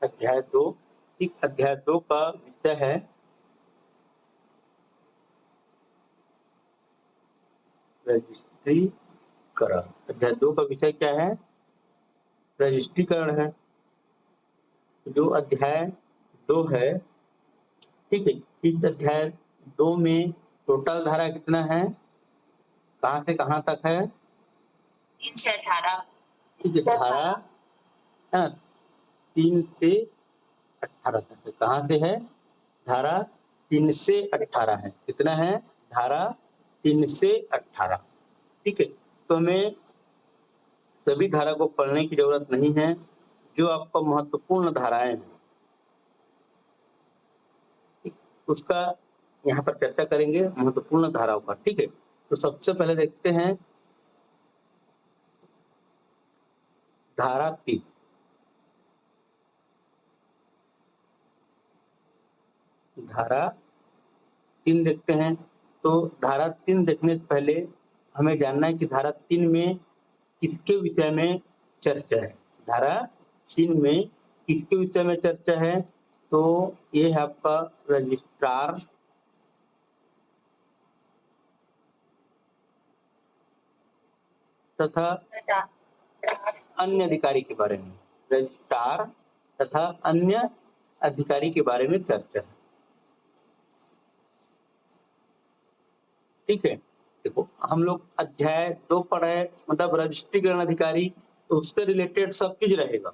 अध्याय 2। ठीक, अध्याय 2 का विषय है रजिस्ट्रीकरण। अध्याय 2 का विषय क्या है? रजिस्ट्रीकरण है। जो अध्याय 2 है, ठीक है, इस अध्याय 2 में टोटल धारा कितना है, कहाँ से कहाँ तक है? 3 से 18। ठीक है, धारा 3 से 18 तक है। कहाँ से है? धारा 3 से 18 है। कितना है? धारा 3 से 18। ठीक है, तो हमें सभी धारा को पढ़ने की जरूरत नहीं है। जो आपका महत्वपूर्ण धाराएं हैं उसका यहाँ पर चर्चा करेंगे, महत्वपूर्ण धाराओं का। ठीक है, तो सबसे पहले देखते हैं धारा 3। धारा 3 देखते हैं। तो धारा 3 देखने से पहले हमें जानना है कि धारा 3 में किसके विषय में चर्चा है। धारा 3 में किसके विषय में चर्चा है? तो ये है आपका रजिस्ट्रार तथा अन्य अधिकारी के बारे में। रजिस्ट्रार तथा अन्य अधिकारी के बारे में चर्चा है। ठीक है, देखो हम लोग अध्याय 2 पढ़ रहे हैं, मतलब रजिस्ट्रीकरण अधिकारी, तो उससे रिलेटेड सब चीज रहेगा।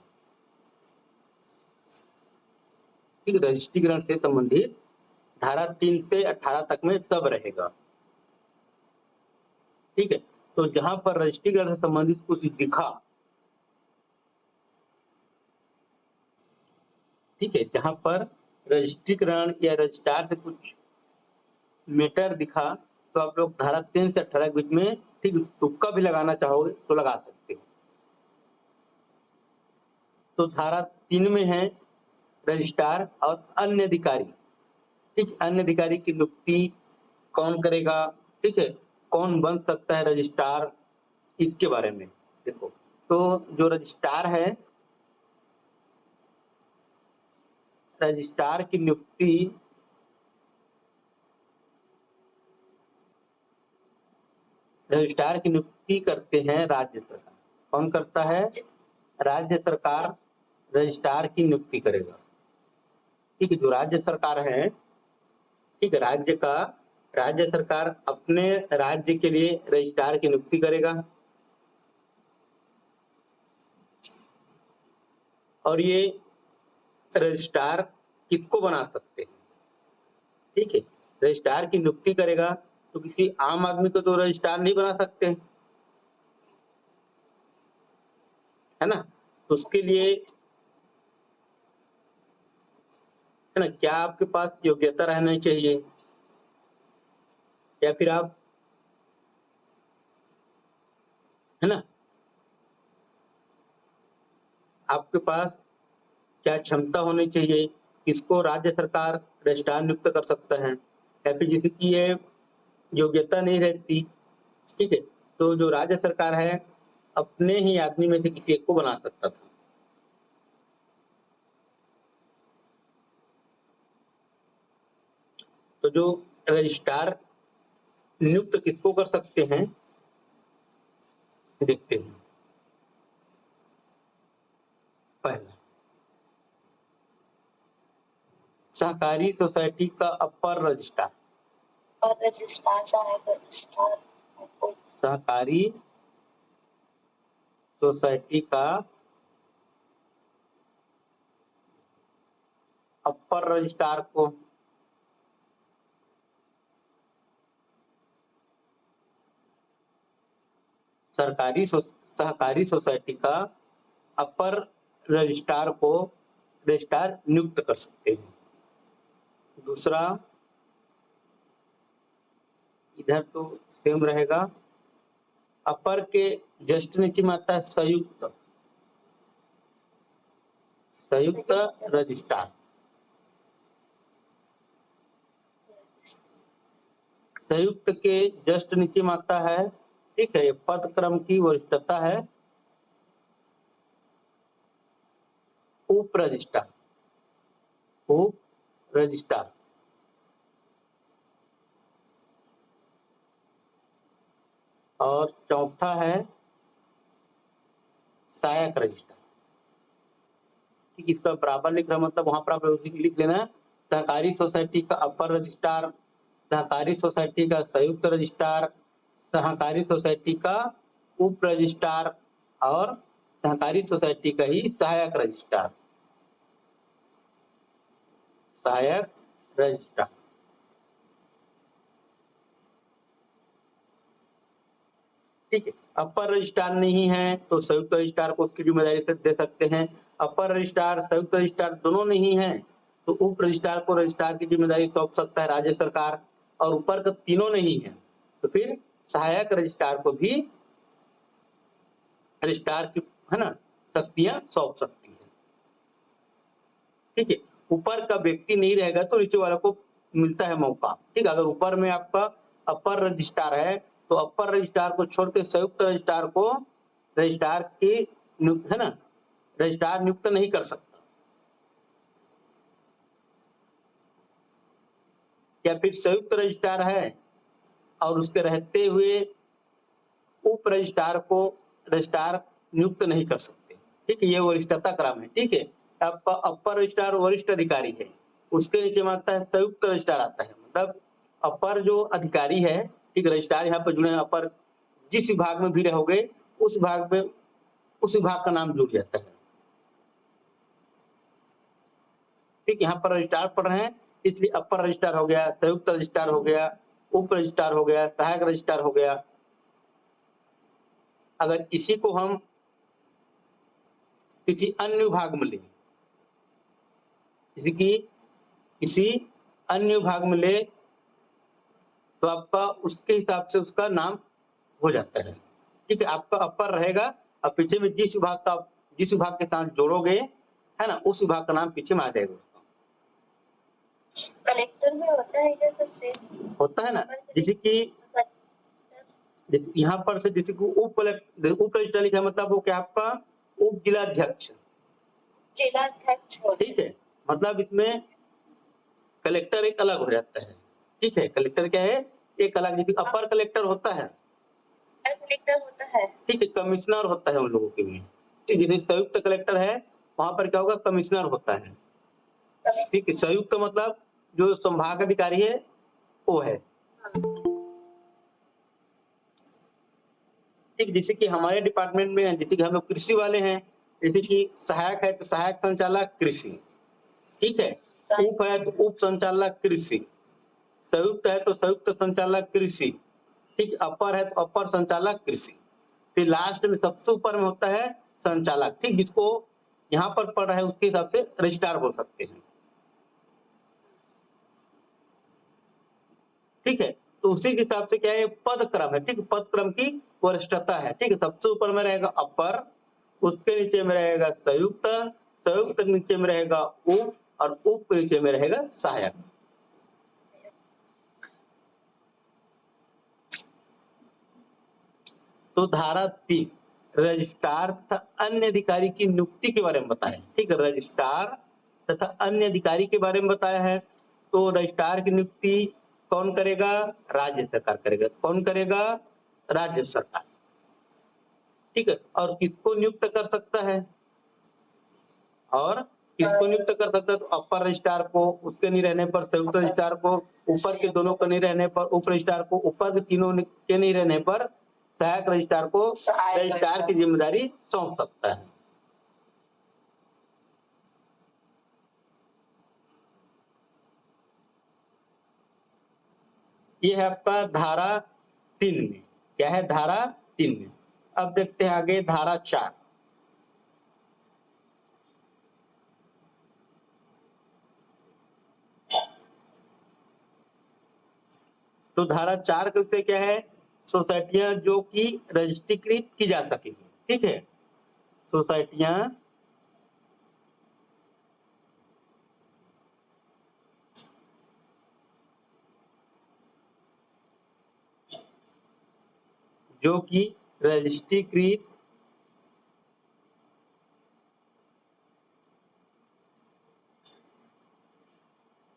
ठीक है, रजिस्ट्रीकरण से संबंधित धारा 3 से 18 तक में सब रहेगा। ठीक है, तो जहां पर रजिस्ट्रीकरण से संबंधित कुछ दिखा, ठीक है, जहां पर रजिस्ट्रीकरण या रजिस्ट्रार से कुछ मैटर दिखा, तो आप लोग धारा 3 से 18 के बीच में ठीक तुक्का भी लगाना चाहोगे तो लगा सकते हो। तो धारा 3 में है रजिस्ट्रार और अन्य अधिकारी। ठीक, अन्य अधिकारी की नियुक्ति कौन करेगा? ठीक है, कौन बन सकता है रजिस्ट्रार, इसके बारे में देखो। तो जो रजिस्ट्रार है, रजिस्ट्रार की नियुक्ति करते हैं राज्य सरकार। कौन करता है? राज्य सरकार रजिस्ट्रार की नियुक्ति करेगा। ठीक है, जो राज्य सरकार है, ठीक है, राज्य सरकार अपने राज्य के लिए रजिस्ट्रार की नियुक्ति करेगा। और ये रजिस्ट्रार किसको बना सकते हैं? ठीक है, रजिस्ट्रार की नियुक्ति करेगा तो किसी आम आदमी को तो रजिस्ट्रार नहीं बना सकते, है ना। तो उसके लिए, है ना, क्या आपके पास योग्यता रहना चाहिए, या फिर आप, है ना, आपके पास क्या क्षमता होनी चाहिए, किसको राज्य सरकार रजिस्ट्रार नियुक्त कर सकता है, या फिर जिसकी ये योग्यता नहीं रहती। ठीक है, तो जो राज्य सरकार है अपने ही आदमी में से किसी एक को बना सकता था। तो जो रजिस्ट्रार नियुक्त किसको कर सकते हैं, देखते हैं। पहला, सहकारी सोसाइटी का अपर रजिस्ट्रार। सहकारी सोसाइटी का अपर रजिस्ट्रार को सहकारी सोसाइटी का अपर रजिस्ट्रार को रजिस्ट्रार नियुक्त कर सकते हैं। दूसरा, इधर तो सेम रहेगा, अपर के जस्ट नीचे में आता है संयुक्त रजिस्ट्रार। संयुक्त के जस्ट नीचे में आता है, ठीक है, पद क्रम की वरिष्ठता है उप रजिस्ट्रार, उप रजिस्ट्रार। और चौथा है सहायक रजिस्ट्रार। ठीक, इसका बराबर लिख रहा मतलब वहां पर आप लिख लेना सहकारी सोसाइटी का अपर रजिस्ट्रार, सहकारी सोसाइटी का संयुक्त रजिस्ट्रार, सहकारी सोसाइटी का उप रजिस्ट्रार और सहकारी सोसाइटी का ही सहायक रजिस्ट्रार, सहायक रजिस्ट्रार। ठीक है, अपर रजिस्ट्रार नहीं है तो संयुक्त रजिस्ट्रार को उसकी जिम्मेदारी से दे सकते हैं। अपर रजिस्ट्रार संयुक्त रजिस्ट्रार दोनों नहीं है तो उप रजिस्ट्रार को रजिस्ट्रार की जिम्मेदारी सौंप सकता है राज्य सरकार, और ऊपर का तीनों नहीं है तो फिर सहायक रजिस्ट्रार को भी रजिस्ट्रार की है ना शक्तियां सौंप सकती है। ठीक है, ऊपर का व्यक्ति नहीं रहेगा तो नीचे वाले को मिलता है मौका। ठीक है, अगर ऊपर में आपका अपर रजिस्ट्रार है तो अपर रजिस्ट्रार को छोड़ के संयुक्त रजिस्ट्रार को रजिस्ट्रार की है ना रजिस्ट्रार नियुक्त नहीं कर सकता, या फिर संयुक्त रजिस्ट्रार है और उसके रहते हुए उप रजिस्ट्रार को रजिस्ट्रार नियुक्त नहीं कर सकते। ठीक है, ये वरिष्ठता क्रम है। ठीक है, आपका अपर रजिस्ट्रार वरिष्ठ अधिकारी है, उसके नीचे में आता है संयुक्त रजिस्ट्रार आता है, मतलब अपर जो अधिकारी है, ठीक, रजिस्ट्रार यहाँ पर जुड़े हैं, अपर जिस विभाग में भी रहोगे उस विभाग में उस विभाग का नाम जुड़ जाता है। ठीक, यहाँ पर रजिस्ट्रार पढ़ रहे हैं इसलिए अपर रजिस्ट्रार हो गया, संयुक्त रजिस्ट्रार हो गया, उप रजिस्ट्रार हो गया, सहायक रजिस्ट्रार हो गया। अगर इसी को हम किसी अन्य विभाग में ले, किसी अन्य विभाग में ले तो आपका उसके हिसाब से उसका नाम हो जाता है। ठीक है, आपका अपर रहेगा और पीछे में जिस विभाग के साथ जोड़ोगे है ना उस विभाग का नाम पीछे में आ जाएगा उसका। कलेक्टर में होता है क्या सबसे? होता है ना, जैसे कि यहाँ पर से जैसे कि उप रजिस्ट्रार लिखा है मतलब वो क्या आपका उप जिलाध्यक्ष, जिलाध्यक्ष। ठीक है, मतलब इसमें कलेक्टर एक अलग हो जाता है। ठीक है, कलेक्टर क्या है एक अलग, जैसे अपर कलेक्टर होता है, कलेक्टर होता है, ठीक है, कमिश्नर होता है उन लोगों के लिए। ठीक, जैसे संयुक्त कलेक्टर है वहां पर क्या होगा कमिश्नर होता है। ठीक है, संयुक्त मतलब जो संभाग अधिकारी है वो है। ठीक, जैसे कि हमारे डिपार्टमेंट में जैसे कि हम लोग कृषि वाले हैं, जैसे कि सहायक है तो सहायक संचालक कृषि, ठीक है, उप है तो उप संचालक कृषि, संयुक्त है तो संयुक्त संचालक कृषि, ठीक, अपर है तो अपर संचालक कृषि, फिर लास्ट में सबसे ऊपर में होता है संचालक। ठीक, जिसको यहाँ पर पढ़ रहा है उसके हिसाब से रजिस्ट्रार बोल सकते हैं। ठीक है, तो उसी के हिसाब से क्या है पद क्रम है। ठीक, पद क्रम की वरिष्ठता है। ठीक है, सबसे ऊपर में रहेगा अपर, उसके नीचे में रहेगा संयुक्त, संयुक्त नीचे में रहेगा उप और उप के नीचे में रहेगा सहायक। तो धारा 3 रजिस्ट्रार तथा अन्य अधिकारी की नियुक्ति के बारे में बताया। ठीक है, रजिस्ट्रार तथा अन्य अधिकारी के बारे में बताया है। तो रजिस्ट्रार की नियुक्ति कौन करेगा? राज्य सरकार करेगा। कौन करेगा? राज्य सरकार। ठीक है, और किसको नियुक्त कर सकता है? और किसको नियुक्त कर सकता है? तो अपर रजिस्ट्रार को, उसके नहीं रहने पर संयुक्त रजिस्ट्रार को, ऊपर के दोनों को नहीं रहने पर उप रजिस्ट्रार को, ऊपर के तीनों के नहीं रहने पर सहायक रजिस्ट्रार को रजिस्ट्रार की जिम्मेदारी सौंप सकता है। ये है आपका धारा 3 में। क्या है? धारा 3 में। अब देखते हैं आगे धारा 4। तो धारा 4 का विषय क्या है? सोसाइटियां जो कि रजिस्ट्रीकृत की जा सकेगी। ठीक है, सोसाइटियां जो कि रजिस्ट्रीकृत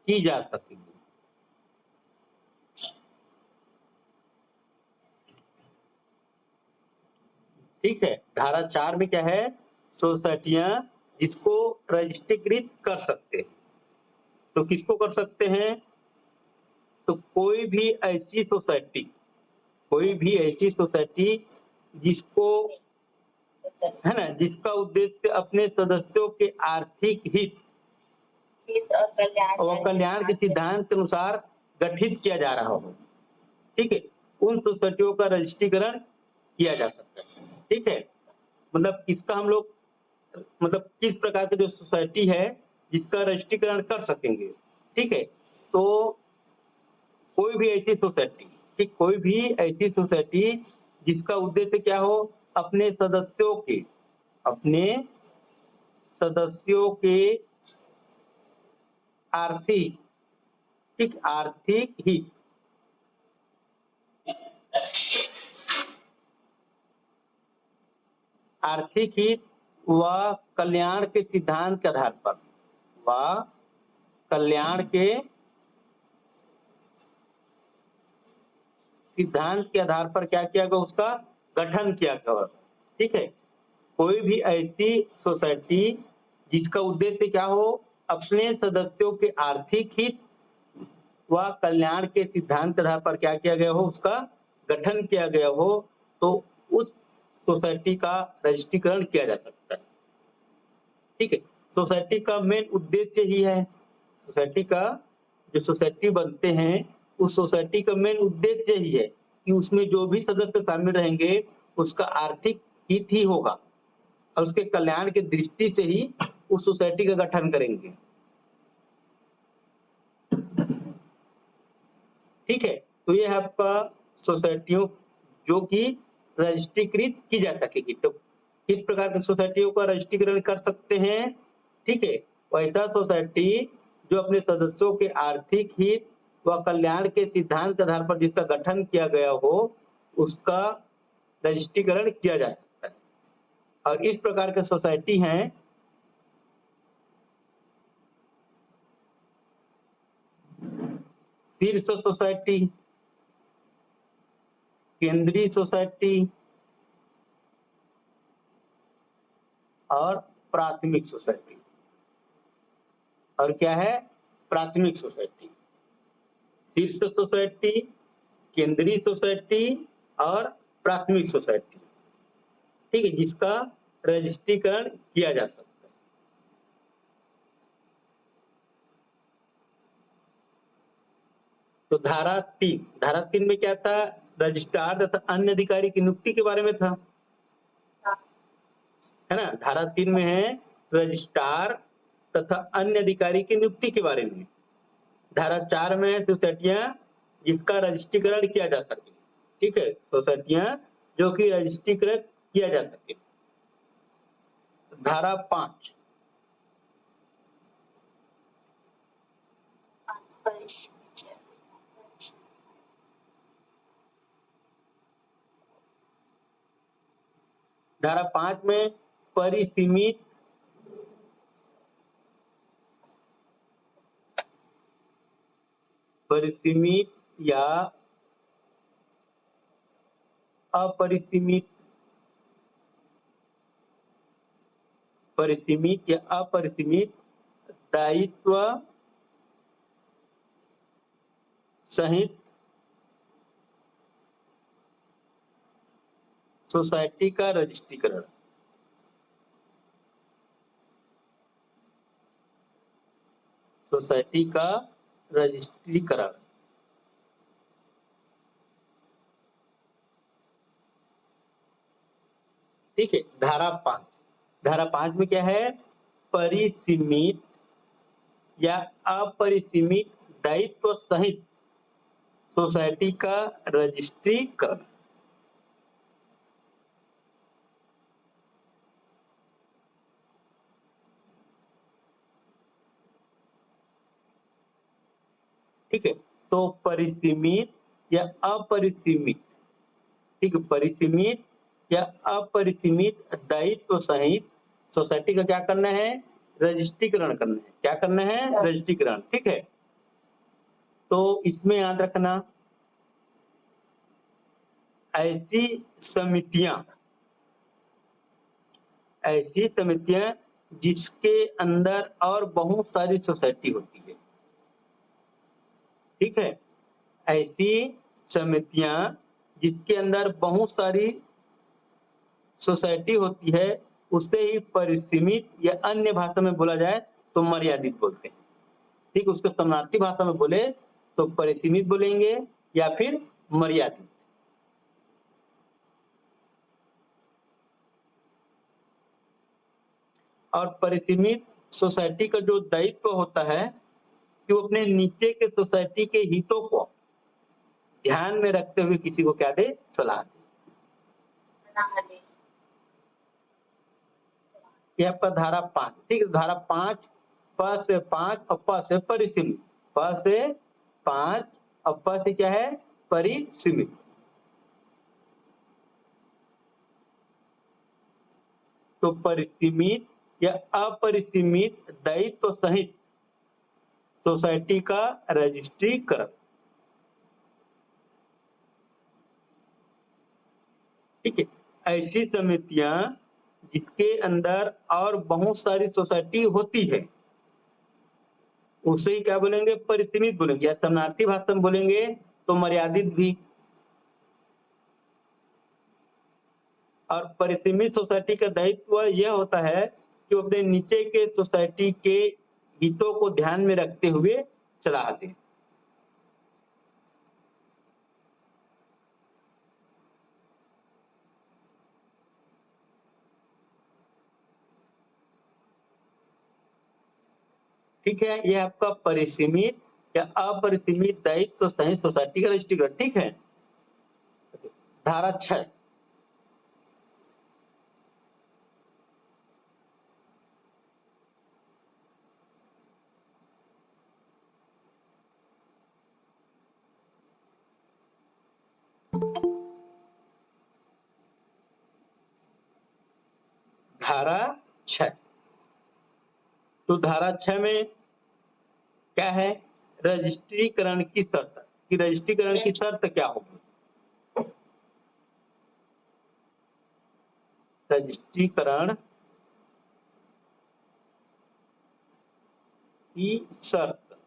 की जा सकेगी। ठीक है, धारा 4 में क्या है, सोसाइटियां जिसको रजिस्ट्रीकृत कर सकते हैं। तो किसको कर सकते हैं, तो कोई भी ऐसी सोसाइटी जिसको, है ना, जिसका उद्देश्य अपने सदस्यों के आर्थिक हित और कल्याण के सिद्धांत के अनुसार गठित किया जा रहा हो। ठीक है, उन सोसाइटियों का रजिस्ट्रीकरण किया जा सकता है। ठीक है, मतलब इसका हम लोग, मतलब किस प्रकार की जो सोसाइटी है जिसका रजिस्ट्रीकरण कर सकेंगे। ठीक है, तो कोई भी ऐसी सोसाइटी, ठीक, कोई भी ऐसी सोसाइटी जिसका उद्देश्य क्या हो, अपने सदस्यों के आर्थिक, ठीक, आर्थिक हित व कल्याण के सिद्धांत के आधार पर, क्या किया गया, उसका गठन किया गया। ठीक है, कोई भी ऐसी सोसाइटी जिसका उद्देश्य क्या हो, अपने सदस्यों के आर्थिक हित व कल्याण के सिद्धांत के आधार पर क्या किया गया हो, उसका गठन किया गया हो, तो उस सोसाइटी का रजिस्ट्रीकरण किया जा सकता है। ठीक है, सोसाइटी का मेन उद्देश्य ही है, सोसाइटी बनते हैं, उस सोसाइटी का मेन उद्देश्य ही है कि उसमें जो भी सदस्य शामिल रहेंगे उसका आर्थिक हित ही होगा और उसके कल्याण की दृष्टि से ही उस सोसाइटी का गठन करेंगे। ठीक है, तो ये है आपका सोसाइटियों जो कि रजिस्ट्रीकृत की जा सकेगी। तो किस प्रकार की सोसाइटियों का रजिस्ट्रीकरण कर सकते हैं। ठीक है, वैसा सोसाइटी जो अपने सदस्यों के आर्थिक हित व कल्याण के सिद्धांत के आधार पर जिसका गठन किया गया हो, उसका रजिस्ट्रीकरण किया जा सकता है। और इस प्रकार के सोसाइटी हैं शीर्ष सोसाइटी, केंद्रीय सोसाइटी और प्राथमिक सोसाइटी। और क्या है, प्राथमिक सोसाइटी, शीर्ष सोसाइटी, केंद्रीय सोसाइटी और प्राथमिक सोसाइटी। ठीक है, जिसका रजिस्ट्रीकरण किया जा सकता है। तो धारा 3 में क्या था, रजिस्ट्रार तथा अन्य अधिकारी की नियुक्ति के बारे में था, है ना। धारा 3 में है रजिस्ट्रार तथा अन्य अधिकारी की नियुक्ति के बारे में। धारा 4 में है सोसाइटियां जिसका रजिस्ट्रीकरण किया जा सके। ठीक है, सोसाइटियां जो कि रजिस्ट्रीकृत किया जा सके। धारा 5 धारा 5 में परिसीमित या अपरिसीमित दायित्व सहित सोसाइटी का रजिस्ट्रीकरण। ठीक है, धारा 5 में क्या है, परिसीमित या अपरिसीमित दायित्व सहित सोसाइटी का रजिस्ट्रीकरण। ठीक है, तो परिसीमित या अपरिसीमित, ठीक है, परिसीमित या अपरिसीमित दायित्व सहित सोसाइटी का क्या करना है, रजिस्ट्रीकरण करना है। क्या करना है, रजिस्ट्रीकरण। ठीक है, तो इसमें याद रखना, ऐसी समितियां जिसके अंदर और बहुत सारी सोसाइटी होती है, ठीक है, ऐसी समितियां जिसके अंदर बहुत सारी सोसाइटी होती है, उसे ही परिसीमित या अन्य भाषा में बोला जाए तो मर्यादित बोलते हैं। ठीक, उसको शरणार्थी भाषा में बोले तो परिसीमित बोलेंगे या फिर मर्यादित। और परिसीमित सोसाइटी का जो दायित्व होता है कि वो अपने नीचे के सोसाइटी के हितों को ध्यान में रखते हुए किसी को क्या दे, सलाह दे। ये आपका धारा 5, ठीक है। धारा 5, प से 5 और प से परिसीमित, प से 5 और प से क्या है, परिसीमित। तो परिसीमित या अपरिसीमित दायित्व सहित सोसाइटी का रजिस्ट्रीकरण, ठीक है। ऐसी समितियां जिसके अंदर और बहुत सारी सोसाइटी होती है, उसे ही क्या बोलेंगे, परिसीमित बोलेंगे, या शरणार्थी भाषा में बोलेंगे तो मर्यादित भी। और परिसीमित सोसाइटी का दायित्व यह होता है कि वो अपने नीचे के सोसाइटी के हितों को ध्यान में रखते हुए सलाह दें। ठीक है, यह आपका परिसीमित या अपरिसीमित दायित्व सहित सोसाइटी का रजिस्ट्रीकरण, ठीक है। धारा 6, धारा 6, तो धारा 6 में क्या है, रजिस्ट्रीकरण की शर्त, कि रजिस्ट्रीकरण की शर्त क्या होगी। रजिस्ट्रीकरण की शर्त,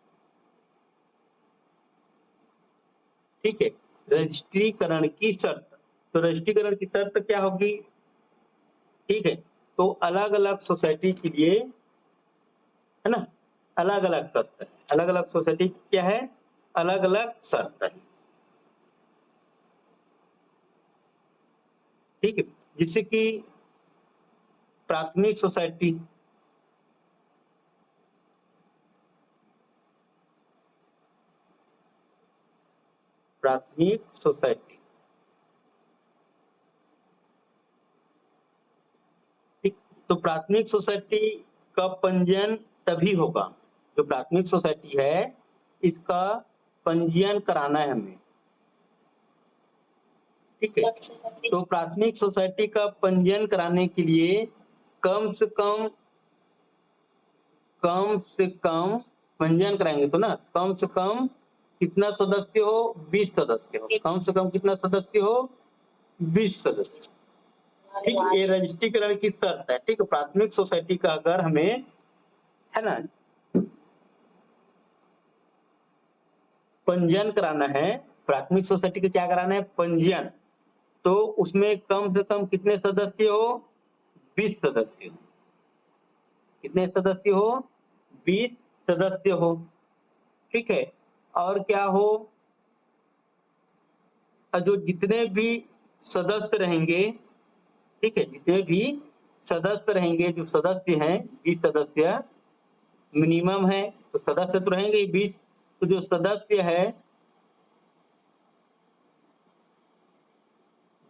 ठीक है, रजिस्ट्रीकरण की शर्त। तो रजिस्ट्रीकरण की शर्त क्या होगी, ठीक है। तो अलग अलग सोसाइटी के लिए, है ना, अलग अलग शर्त है। अलग अलग सोसाइटी क्या है, अलग अलग शर्त है, ठीक है। जिससे कि प्राथमिक सोसाइटी, प्राथमिक सोसाइटी, ठीक। तो प्राथमिक सोसाइटी का पंजीयन तभी होगा, जो प्राथमिक सोसाइटी है इसका पंजीयन कराना है हमें, ठीक है। तो प्राथमिक सोसाइटी का पंजीयन कराने के लिए कम से कम पंजीयन कराएंगे तो ना, कम से कम कितना सदस्य हो, 20 सदस्य हो, कम से कम कितना सदस्य हो, 20 सदस्य, ठीक। ये रजिस्ट्रीकरण की शर्त है, ठीक है। प्राथमिक सोसाइटी का अगर हमें, है ना, पंजीयन कराना है, प्राथमिक सोसाइटी का क्या कराना है, पंजीयन, तो उसमें कम से कम कितने सदस्य हो, 20 सदस्य हो। कितने सदस्य हो, 20 सदस्य हो, ठीक है। और क्या हो, जो जितने भी सदस्य रहेंगे, ठीक है, जितने भी सदस्य रहेंगे, जो सदस्य हैं 20 सदस्य मिनिमम है, तो सदस्य तो रहेंगे ही 20, तो जो सदस्य है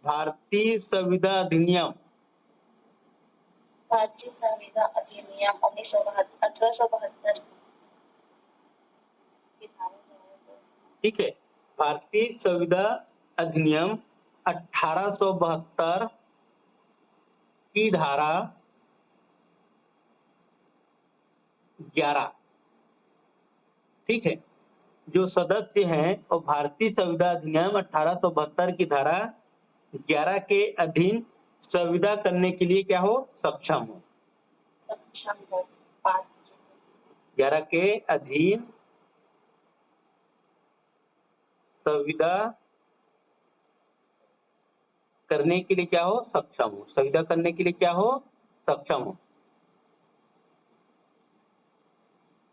भारतीय संविदा अधिनियम, भारतीय संविदा अधिनियम 1872 ठीक है, भारतीय संविदा अधिनियम 1872 की धारा 11, ठीक है, जो सदस्य हैं वो भारतीय संविदा अधिनियम 1872 की धारा 11 के अधीन संविदा करने के लिए क्या हो, सक्षम हो। सक्षम हो, पात्र हो। 11 के अधीन संविदा करने के लिए क्या हो, सक्षम हो। संविदा करने के लिए क्या हो, सक्षम हो।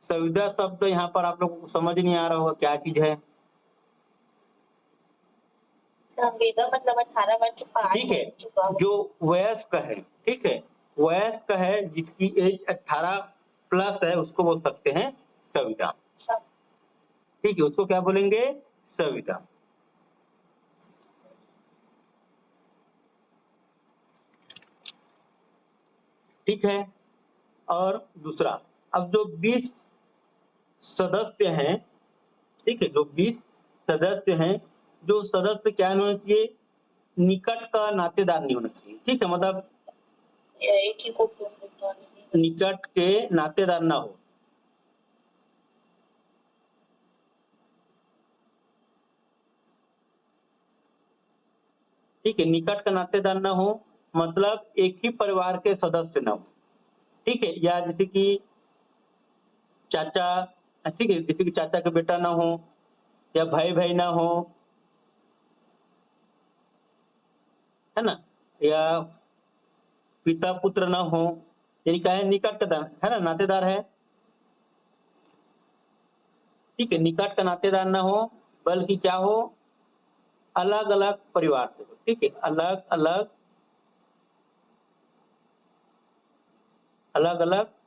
संविदा शब्द यहाँ पर आप लोगों को समझ नहीं आ रहा होगा क्या चीज है। संविदा मतलब 18 वर्ष पार ठीक है, हो चुका हो। जो वयस्क है, ठीक है, वयस्क है जिसकी एज 18 प्लस है उसको बोल सकते हैं संविदा। सब ठीक है, उसको क्या बोलेंगे, संविदा। ठीक है, और दूसरा, अब जो 20 सदस्य हैं, ठीक है, जो 20 सदस्य हैं, जो सदस्य क्या होना चाहिए, निकट का नातेदार नहीं होना चाहिए। ठीक है, मतलब एक ही कुटुंब निकट के नातेदार ना हो। ठीक है, निकट का नातेदार ना हो मतलब एक ही परिवार के सदस्य ना हो। ठीक है, या जैसे कि चाचा, ठीक है, जैसे कि चाचा का बेटा ना हो या भाई भाई ना हो, है ना, या पिता पुत्र ना हो, यानी क्या है, निकट का है ना, नातेदार है। ठीक है, निकट का नातेदार ना हो बल्कि क्या हो, अलग अलग परिवार से हो। ठीक है, अलग अलग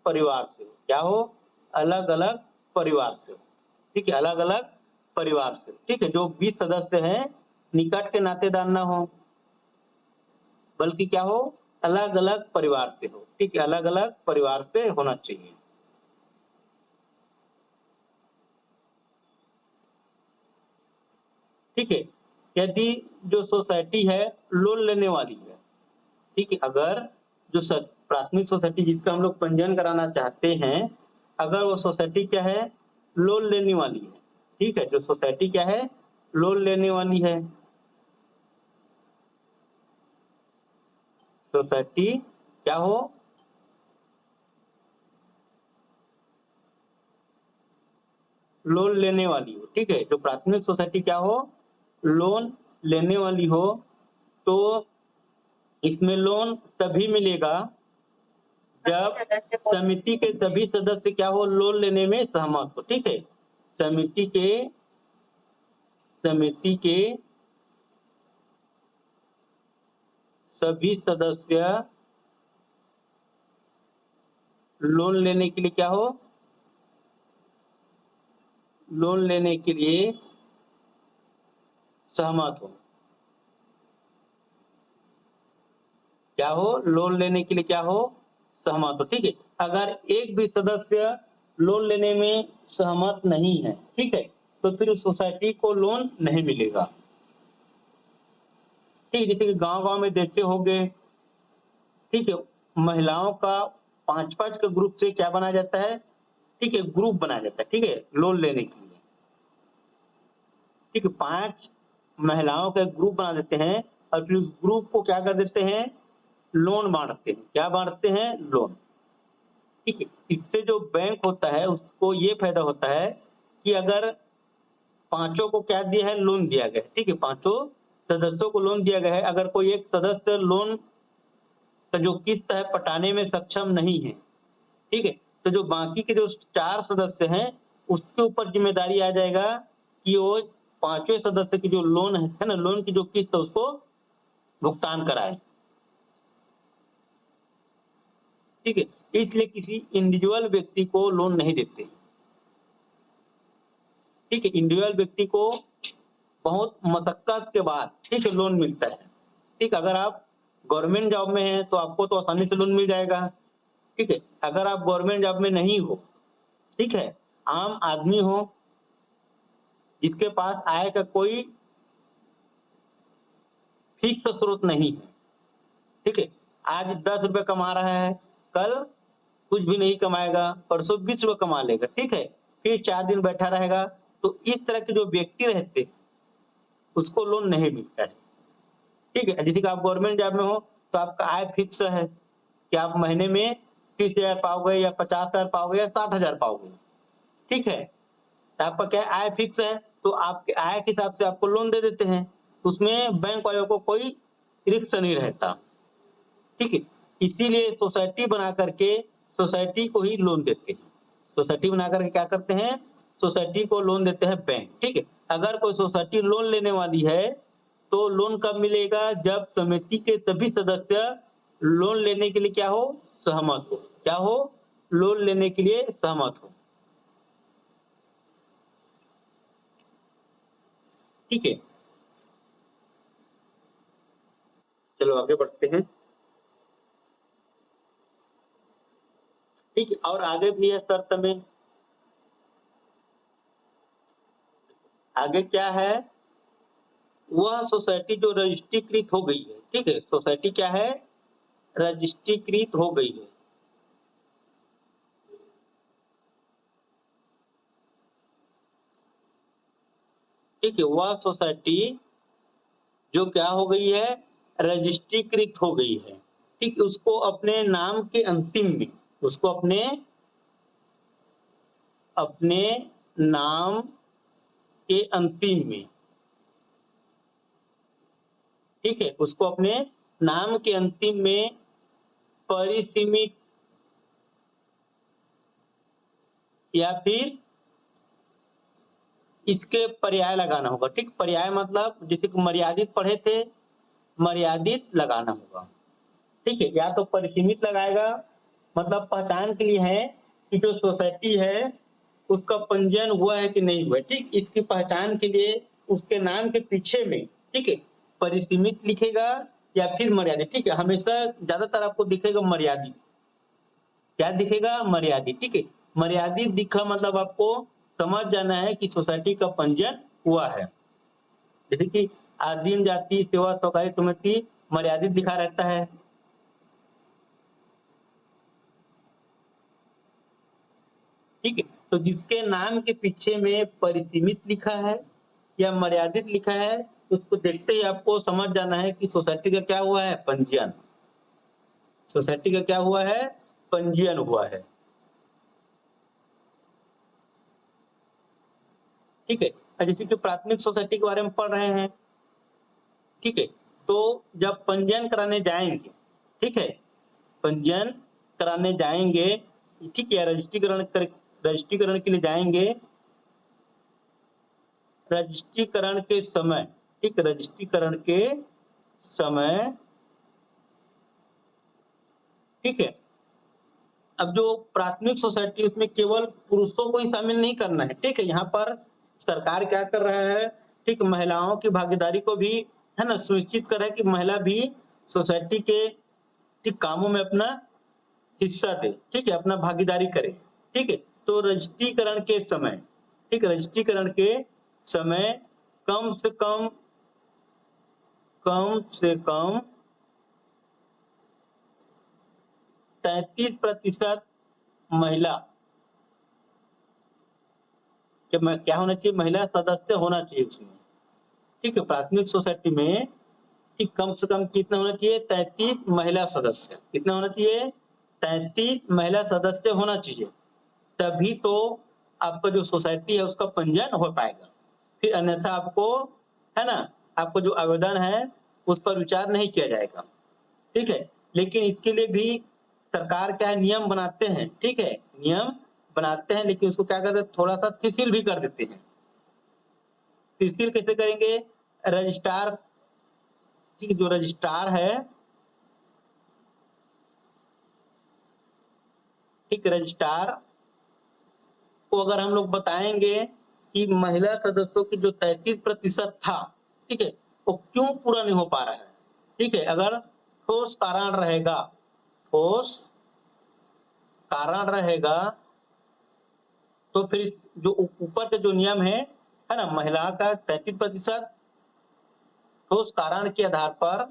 परिवार से हो, क्या हो, अलग अलग परिवार से हो। ठीक है, अलग अलग परिवार से। ठीक है, जो 20 सदस्य हैं निकट के नातेदार ना हो बल्कि क्या हो, अलग अलग परिवार से हो। ठीक है, अलग अलग परिवार से होना चाहिए। ठीक है, यदि जो सोसाइटी है लोन लेने वाली है, ठीक है, अगर जो प्राथमिक सोसाइटी जिसका हम लोग पंजीयन कराना चाहते हैं, अगर वो सोसाइटी क्या है, लोन लेने वाली है। ठीक है, जो सोसाइटी क्या है, लोन लेने वाली है, सोसाइटी क्या हो, लोन लेने वाली हो। ठीक है, जो प्राथमिक सोसाइटी क्या हो, लोन लेने वाली हो, तो इसमें लोन तभी मिलेगा जब समिति के सभी सदस्य क्या हो, लोन लेने में सहमत हो। ठीक है, समिति के सभी सदस्य लोन लेने के लिए क्या हो, लोन लेने के लिए सहमत हो। क्या हो, लोन लेने के लिए क्या हो, सहमत हो। ठीक है, अगर एक भी सदस्य लोन लेने में सहमत नहीं है, ठीक है, तो फिर उस सोसाइटी को लोन नहीं मिलेगा। ठीक है, जैसे कि गांव-गांव में देखे होंगे, ठीक है, महिलाओं का 5-5 के ग्रुप से क्या बनाया जाता है, ठीक है, ग्रुप बनाया जाता है। ठीक है, लोन लेने के लिए। ठीक है, 5 महिलाओं का एक ग्रुप बना देते हैं और फिर उस ग्रुप को क्या कर देते हैं, लोन बांटते हैं। क्या बांटते हैं, लोन। ठीक है, इससे जो बैंक होता है उसको ये फायदा होता है कि अगर पांचों को क्या दिया है, लोन दिया गया है। ठीक है, पांचों सदस्यों को लोन दिया गया है, अगर कोई एक सदस्य लोन का जो किस्त है पटाने में सक्षम नहीं है, ठीक है, तो जो बाकी के जो 4 सदस्य हैं उसके ऊपर जिम्मेदारी आ जाएगा कि वो पांचवें सदस्य की जो लोन है ना, लोन की जो किस्त है उसको भुगतान कराए। ठीक है, इसलिए किसी इंडिविजुअल व्यक्ति को लोन नहीं देते। ठीक है, इंडिविजुअल व्यक्ति को बहुत मशक्कत के बाद, ठीक है, लोन मिलता है। ठीक, अगर आप गवर्नमेंट जॉब में हैं तो आपको तो आसानी से लोन मिल जाएगा। ठीक है, अगर आप गवर्नमेंट जॉब में नहीं हो, ठीक है, आम आदमी हो जिसके पास आय का कोई फिक्स स्रोत नहीं है, ठीक है, आज 10 रुपए कमा रहा है, कल कुछ भी नहीं कमाएगा, परसों 20 रुपए कमा लेगा। ठीक है, फिर 4 दिन बैठा रहेगा, तो इस तरह के जो व्यक्ति रहते हैं उसको लोन नहीं मिलता है। ठीक है, जैसे कि आप गवर्नमेंट जॉब में हो तो आपका आय फिक्स है कि आप महीने में 30,000 पाओगे या 50,000 पाओगे या 60,000 पाओगे। ठीक है, तो आपका क्या आय फिक्स है, तो आपके आय के हिसाब से आपको लोन दे देते हैं, उसमें बैंक वालों को कोई रिस्क नहीं रहता। ठीक है, इसीलिए सोसाइटी बना करके सोसाइटी को ही लोन देते हैं। सोसाइटी बना करके क्या करते हैं, सोसाइटी को लोन देते हैं बैंक। ठीक है, अगर कोई सोसाइटी लोन लेने वाली है तो लोन कब मिलेगा, जब समिति के सभी सदस्य लोन लेने के लिए क्या हो, सहमत हो। क्या हो, लोन लेने के लिए सहमत हो। ठीक है, चलो आगे बढ़ते हैं। ठीक है, और आगे भी है शर्त में। आगे क्या है, वह सोसाइटी जो रजिस्ट्रीकृत हो गई है। ठीक है, सोसाइटी क्या है, रजिस्ट्रीकृत हो गई है। ठीक है, वह सोसाइटी जो क्या हो गई है, रजिस्ट्रीकृत हो गई है। ठीक, उसको अपने नाम के अंतिम में, उसको अपने अपने नाम के अंतिम में, ठीक है, उसको अपने नाम के अंतिम में परिसीमित या फिर इसके पर्याय लगाना होगा। ठीक, पर्याय मतलब जैसे कि मर्यादित पढ़े थे, मर्यादित लगाना होगा। ठीक है, या तो परिसीमित लगाएगा, मतलब पहचान के लिए है कि जो सोसाइटी है उसका पंजीयन हुआ है कि नहीं हुआ है। ठीक, इसकी पहचान के लिए उसके नाम के पीछे में, ठीक है, परिसीमित लिखेगा या फिर मर्यादित। ठीक है, हमेशा ज्यादातर आपको दिखेगा मर्यादित। क्या दिखेगा, मर्यादित। ठीक है, मर्यादित दिखा मतलब आपको समझ जाना है कि सोसाइटी का पंजीयन हुआ है। जैसे कि आदिम जाति सेवा सहकारी समिति मर्यादित लिखा रहता है। ठीक है, तो जिसके नाम के पीछे में परिसीमित लिखा है या मर्यादित लिखा है, उसको देखते ही आपको समझ जाना है कि सोसाइटी का क्या हुआ है, पंजीयन। सोसाइटी का क्या हुआ है, पंजीयन हुआ है। ठीक है, जैसे कि प्राथमिक सोसाइटी के बारे में पढ़ रहे हैं। ठीक है, तो जब पंजीयन कराने जाएंगे, ठीक है, पंजीयन कराने जाएंगे, ठीक है, रजिस्ट्रीकरण के लिए जाएंगे। रजिस्ट्रीकरण के समय, ठीक, रजिस्ट्रीकरण के समय, ठीक है, अब जो प्राथमिक सोसाइटी उसमें केवल पुरुषों को ही शामिल नहीं करना है। ठीक है, यहाँ पर सरकार क्या कर रहा है, ठीक, महिलाओं की भागीदारी को भी, है ना, सुनिश्चित कर रहा है कि महिला भी सोसाइटी के ठीक कामों में अपना हिस्सा दे। ठीक है, अपना भागीदारी करे। ठीक है, तो रजिस्ट्रीकरण के समय, ठीक, रजिस्ट्रीकरण के समय कम से कम 33% महिला क्या होना चाहिए, महिला सदस्य होना चाहिए उसमें। ठीक है, प्राथमिक सोसाइटी में ठीक कम से कम कितना होना चाहिए, 33 महिला सदस्य। कितना होना चाहिए, 33 महिला सदस्य होना चाहिए, तभी तो आपका जो सोसाइटी है उसका पंजीयन हो पाएगा। फिर अन्यथा आपको, है ना, आपको जो आवेदन है उस पर विचार नहीं किया जाएगा। ठीक है, लेकिन इसके लिए भी सरकार क्या है, नियम बनाते हैं। ठीक है, नियम बनाते हैं, लेकिन उसको क्या करते हैं, थोड़ा सा शिथिल भी कर देते हैं। शिथिल कैसे करेंगे, रजिस्ट्रार, ठीक, जो रजिस्ट्रार है, ठीक, रजिस्ट्रार को अगर हम लोग बताएंगे कि महिला सदस्यों की जो 33% था, ठीक है, वो क्यों पूरा नहीं हो पा रहा है। ठीक है, अगर ठोस कारण रहेगा, ठोस कारण रहेगा, तो फिर जो ऊपर के जो नियम है ना, महिला का 33% ठोस कारण के आधार पर,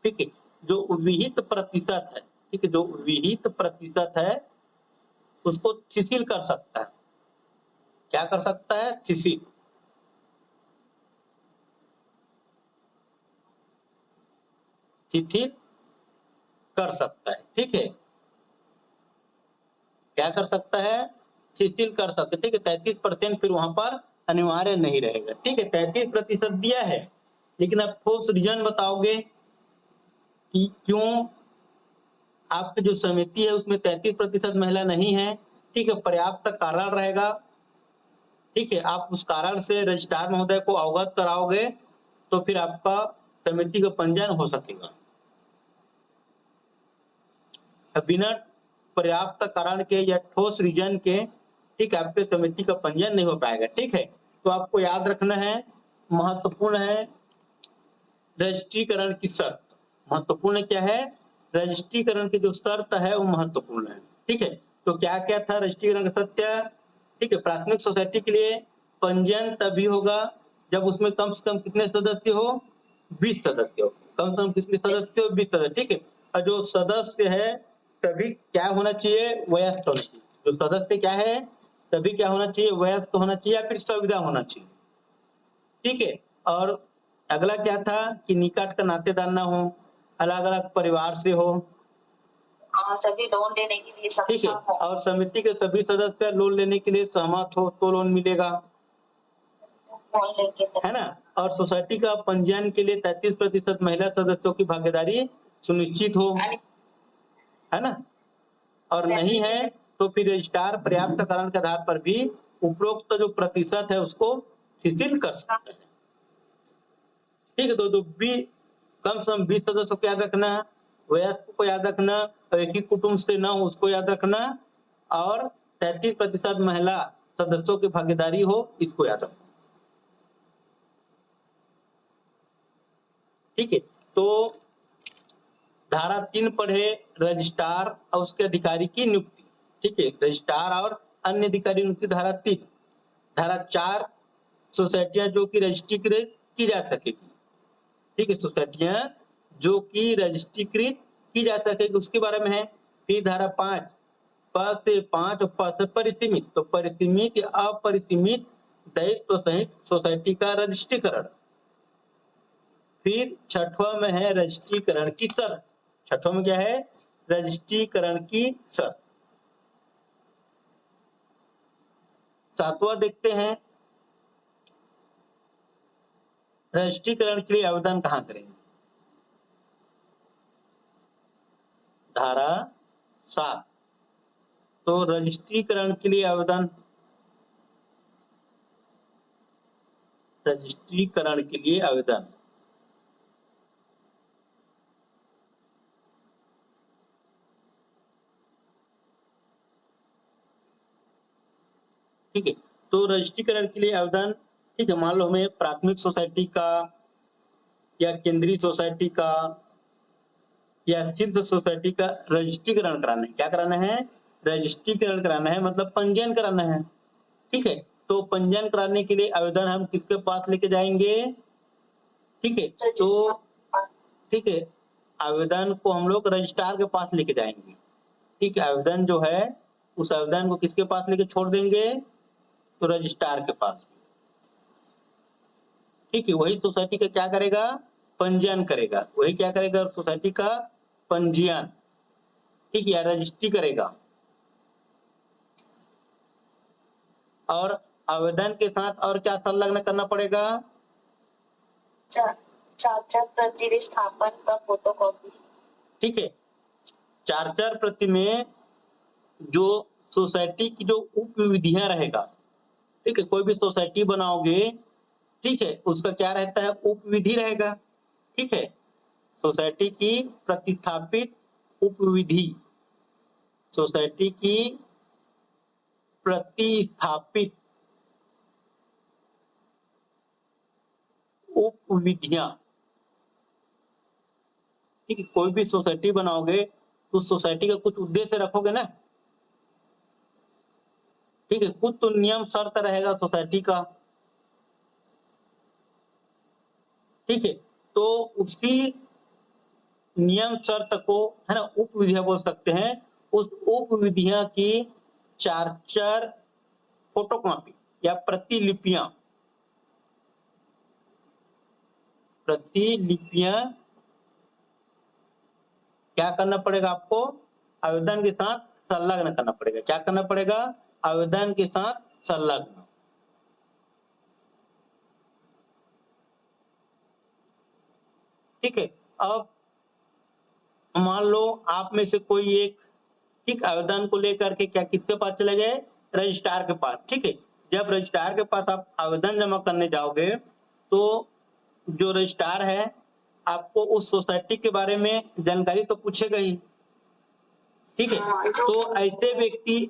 ठीक है, जो विहित प्रतिशत है, ठीक है, जो विहित प्रतिशत है उसको शिथिल कर सकता है। क्या कर सकता है? शिथिल। शिथिल कर सकता है, ठीक है। क्या कर सकता है? शिथिल कर सकता है, ठीक है। 33% फिर वहां पर अनिवार्य नहीं रहेगा, ठीक है। 33% दिया है, लेकिन आप ठोस रीजन बताओगे कि क्यों आपकी जो समिति है उसमें 33% महिला नहीं है, ठीक है। पर्याप्त कारण रहेगा, ठीक है। आप उस कारण से रजिस्ट्रार महोदय को अवगत कराओगे तो फिर आपका समिति का पंजीयन हो सकेगा। बिना पर्याप्त कारण के या ठोस रीजन के, ठीक है, आपके समिति का पंजीयन नहीं हो पाएगा, ठीक है। तो आपको याद रखना है, महत्वपूर्ण है रजिस्ट्रीकरण की शर्त। महत्वपूर्ण क्या है? रजिस्ट्रीकरण की जो शर्त है वो महत्वपूर्ण है, ठीक है। तो क्या क्या था रजिस्ट्रीकरण का सत्य, ठीक है। प्राथमिक सोसाइटी के लिए पंजीयन तभी होगा जब उसमें कम से कम कितने सदस्य हो? 20 सदस्य हो। कम से कम कितने सदस्य हो? 20 सदस्य, ठीक है। और जो सदस्य है तभी क्या होना चाहिए? वयस्क होना चाहिए। जो सदस्य क्या है तभी क्या होना चाहिए? वयस्क होना चाहिए या फिर संविदा होना चाहिए, ठीक है। और अगला क्या था कि निकट का नातेदार ना हो, अलग अलग परिवार से हो, सभी लोन लेने के लिए ठीक है। सक्षम हो। और समिति के सभी सदस्य लोन लेने के लिए सहमत हो तो लोन मिलेगा, लोन लेके है ना। और सोसाइटी का पंजीयन के लिए 33% महिला सदस्यों की भागीदारी सुनिश्चित हो, है ना। और नहीं है तो फिर रजिस्ट्रार पर्याप्त कारण के आधार पर भी उपरोक्त जो प्रतिशत है उसको शिथिल कर सकता है, ठीक है। तो कम से कम 20 सदस्यों को याद रखना, वयस्क को याद रखना, और एक ही कुटुंब से ना हो उसको याद रखना, और 33% महिला सदस्यों की भागीदारी हो इसको याद रखना, ठीक है। तो धारा 3 पढ़े रजिस्ट्रार और उसके अधिकारी की नियुक्ति, ठीक है। रजिस्ट्रार और अन्य अधिकारी नियुक्ति धारा 3। धारा 4 सोसाइटियां जो कि रजिस्ट्रीकृत की जा सकेगी, ठीक है। सोसाइटियां जो कि रजिस्ट्रीकृत की जा सकेगी उसके बारे में है। फिर धारा 5 प से 5 और प से परिसीमित, तो परिसीमित या अपरिसीमित दायित्व सहित सोसाइटी का रजिस्ट्रीकरण। फिर छठवां में है रजिस्ट्रीकरण की शर्त। छठवां में क्या है? रजिस्ट्रीकरण की शर्त। सातवां देखते हैं, रजिस्ट्रीकरण के लिए आवेदन कहाँ करेंगे? धारा 7। तो रजिस्ट्रीकरण के लिए आवेदन, रजिस्ट्रीकरण के लिए आवेदन ठीक है। तो रजिस्ट्रीकरण के लिए आवेदन, ठीक है। मान लो हमें प्राथमिक सोसाइटी का या केंद्रीय सोसाइटी का या शीर्ष सोसाइटी का रजिस्ट्रीकरण कराना है। क्या कराना है? रजिस्ट्रीकरण कराना है, मतलब पंजीयन कराना है, ठीक है। तो पंजीयन कराने के लिए आवेदन हम किसके पास लेके जाएंगे? ठीक है, तो ठीक है, आवेदन को हम लोग रजिस्ट्रार के पास लेके जाएंगे, ठीक है। आवेदन जो है उस आवेदन को किसके पास लेके छोड़ देंगे? तो रजिस्ट्रार के पास, ठीक है। वही सोसाइटी का क्या करेगा? पंजीयन करेगा। वही क्या करेगा? सोसाइटी का पंजीयन, ठीक है, या रजिस्ट्री करेगा। और आवेदन के साथ और क्या संलग्न करना पड़ेगा? चार्टर प्रति विस्थापन का फोटोकॉपी, ठीक है। चार्टर प्रति में जो सोसाइटी की जो उप विधियां रहेगा, ठीक है। कोई भी सोसाइटी बनाओगे, ठीक है, उसका क्या रहता है? उप विधि रहेगा, ठीक है। सोसाइटी की प्रतिस्थापित उप विधि, सोसाइटी की प्रतिस्थापित उप विधियां, ठीक है। कोई भी सोसाइटी बनाओगे तो उस सोसाइटी का कुछ उद्देश्य रखोगे ना, ठीक है। कुछ तो नियम शर्त रहेगा सोसाइटी का, ठीक है। तो उसी नियम शर्त को, है ना, उप विधियां बोल सकते हैं। उस उप विधियां की चार्टर फोटोकॉपी या प्रतिलिपियां क्या करना पड़ेगा आपको? आवेदन के साथ संलग्न करना पड़ेगा। क्या करना पड़ेगा? आवेदन के साथ संलग्न। ठीक है। अब मान लो आप में से कोई एक ठीक आवेदन को लेकर के क्या किसके पास चले गए? रजिस्ट्रार के पास। ठीक है। जब रजिस्ट्रार के पास आप आवेदन जमा करने जाओगे तो जो रजिस्ट्रार है आपको उस सोसाइटी के बारे में जानकारी तो पूछेगा ही। ठीक है। तो ऐसे व्यक्ति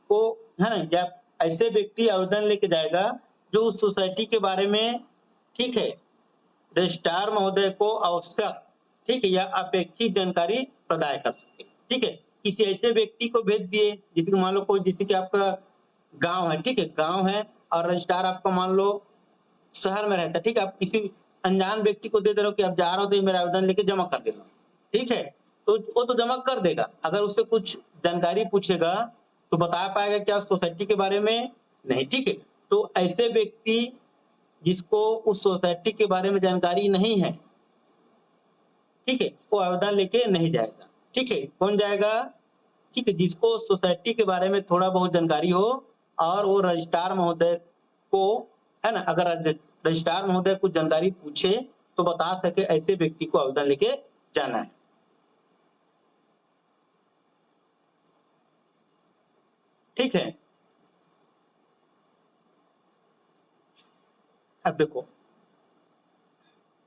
को है ना, जब ऐसे व्यक्ति आवेदन लेके जाएगा जो उस सोसाइटी के बारे में ठीक है रजिस्ट्रार महोदय को आवश्यक ठीक है या अपेक्षित जानकारी प्रदान कर सके। ठीक है। किसी ऐसे व्यक्ति को भेज दिए जिसको मान लो कोई जैसे कि आपका गांव है। ठीक है। गांव है और रजिस्ट्रार आपका मान लो शहर में रहता है। ठीक है। आप किसी अनजान व्यक्ति को दे दे रहे हो कि आप जा रहे हो तो मेरा आवेदन लेके जमा कर देना। ठीक है। तो वो तो जमा कर देगा। अगर उससे कुछ जानकारी पूछेगा तो बता पाएगा क्या सोसाइटी के बारे में? नहीं। ठीक है। तो ऐसे व्यक्ति जिसको उस सोसाइटी के बारे में जानकारी नहीं है ठीक है वो आवेदन लेके नहीं जाएगा। ठीक है। कौन जाएगा? ठीक है। जिसको सोसाइटी के बारे में थोड़ा बहुत जानकारी हो और वो रजिस्ट्रार महोदय को है ना, अगर रजिस्ट्रार महोदय कुछ जानकारी पूछे तो बता सके, ऐसे व्यक्ति को आवेदन लेके जाना है। ठीक है। अब देखो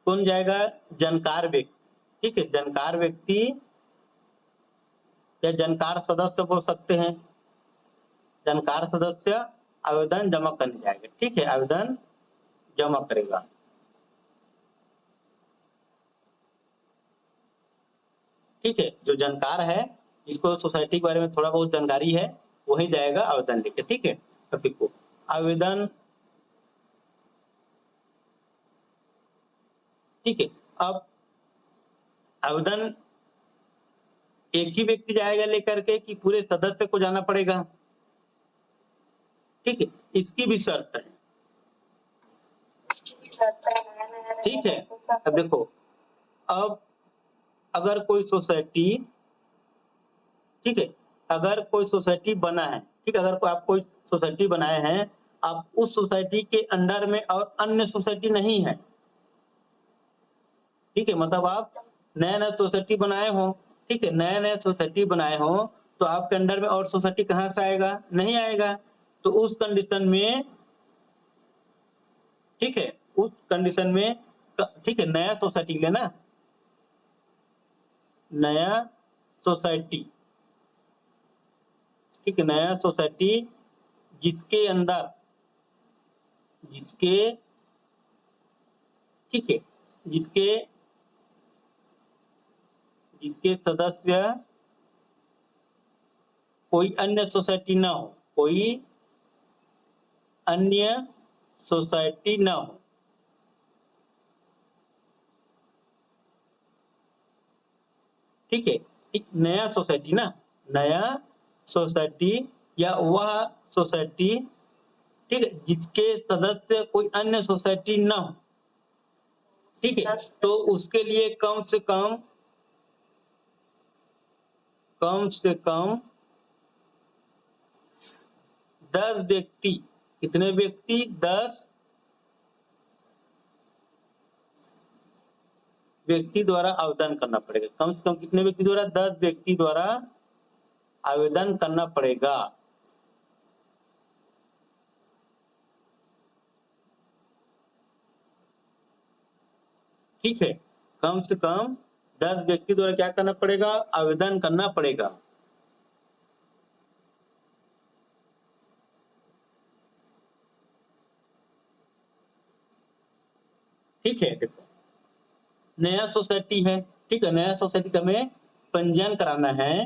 कौन जाएगा? जानकार व्यक्ति। ठीक है। जानकार व्यक्ति या जानकार सदस्य बोल सकते हैं। जानकार सदस्य आवेदन जमा करने जाएगा। ठीक है। आवेदन जमा करेगा। ठीक है। जो जानकार है जिसको सोसाइटी के बारे में थोड़ा बहुत जानकारी है वही जाएगा आवेदन लेके। ठीक है। अब देखो आवेदन ठीक है। अब आवेदन एक ही व्यक्ति जाएगा लेकर के कि पूरे सदस्य को जाना पड़ेगा? ठीक है। इसकी भी शर्त है। ठीक है। अब देखो अब अगर कोई सोसाइटी ठीक है अगर कोई सोसाइटी बना है ठीक अगर आप कोई सोसाइटी बनाए हैं आप उस सोसाइटी के अंडर में और अन्य सोसाइटी नहीं है। ठीक है। मतलब आप नया नया सोसाइटी बनाए हो। ठीक है। नया नया सोसाइटी बनाए हो तो आपके अंडर में और सोसाइटी कहां से आएगा? नहीं आएगा। तो उस कंडीशन में ठीक है उस कंडीशन में ठीक है नया सोसाइटी लेना। नया सोसाइटी ठीक है। नया सोसाइटी जिसके अंदर जिसके ठीक है जिसके जिसके सदस्य कोई अन्य सोसाइटी ना हो। कोई अन्य सोसाइटी ना हो। ठीक है। एक नया सोसाइटी ना नया सोसाइटी या वह सोसाइटी ठीक है जिसके सदस्य कोई अन्य सोसाइटी ना हो। ठीक है। तो उसके लिए कम से कम 10 व्यक्ति। कितने व्यक्ति? 10 व्यक्ति द्वारा आवेदन करना पड़ेगा। कम से कम कितने व्यक्ति द्वारा? 10 व्यक्ति द्वारा आवेदन करना पड़ेगा। ठीक है। कम से कम 10 व्यक्ति द्वारा क्या करना पड़ेगा? आवेदन करना पड़ेगा। ठीक है। देखो नया सोसाइटी है। ठीक है। नया सोसाइटी का हमें पंजीयन कराना है।